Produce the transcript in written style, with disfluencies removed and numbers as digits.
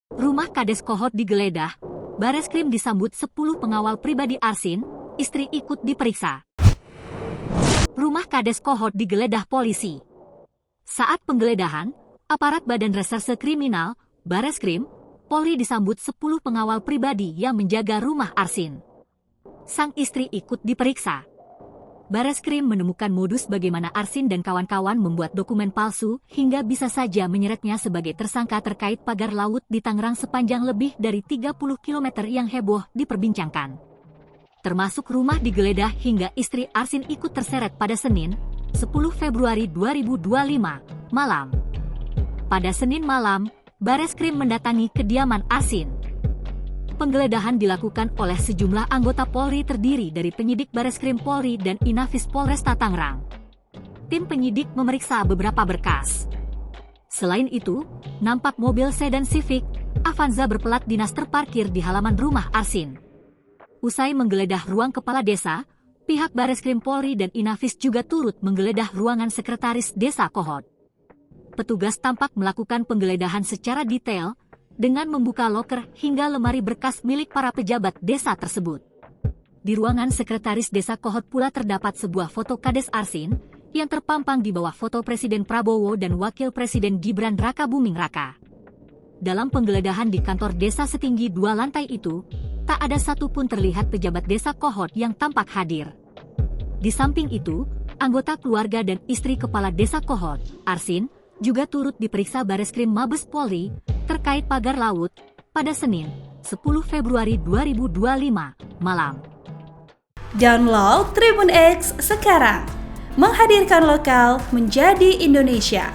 Rumah Kades Kohot digeledah, Bareskrim disambut 10 pengawal pribadi Arsin, istri ikut diperiksa. Rumah Kades Kohot digeledah polisi. Saat penggeledahan, aparat Badan Reserse Kriminal, Bareskrim, Polri disambut 10 pengawal pribadi yang menjaga rumah Arsin. Sang istri ikut diperiksa. Bareskrim menemukan modus bagaimana Arsin dan kawan-kawan membuat dokumen palsu hingga bisa saja menyeretnya sebagai tersangka terkait pagar laut di Tangerang sepanjang lebih dari 30 km yang heboh diperbincangkan. Termasuk rumah digeledah hingga istri Arsin ikut terseret pada Senin, 10 Februari 2025, malam. Pada Senin malam, Bareskrim mendatangi kediaman Arsin. Penggeledahan dilakukan oleh sejumlah anggota Polri terdiri dari penyidik Bareskrim Polri dan Inafis Polresta Tangerang. Tim penyidik memeriksa beberapa berkas. Selain itu, nampak mobil sedan Civic, Avanza berplat dinas terparkir di halaman rumah Arsin. Usai menggeledah ruang kepala desa, pihak Bareskrim Polri dan Inafis juga turut menggeledah ruangan sekretaris desa Kohot. Petugas tampak melakukan penggeledahan secara detail, dengan membuka loker hingga lemari berkas milik para pejabat desa tersebut. Di ruangan sekretaris desa Kohot pula terdapat sebuah foto Kades Arsin yang terpampang di bawah foto Presiden Prabowo dan Wakil Presiden Gibran Raka Buming Raka. Dalam penggeledahan di kantor desa setinggi 2 lantai itu, tak ada satupun terlihat pejabat desa Kohot yang tampak hadir. Di samping itu, anggota keluarga dan istri kepala desa Kohot, Arsin, juga turut diperiksa Bareskrim Mabes Polri terkait pagar laut pada Senin, 10 Februari 2025, malam. Download Tribun X sekarang, menghadirkan lokal menjadi Indonesia.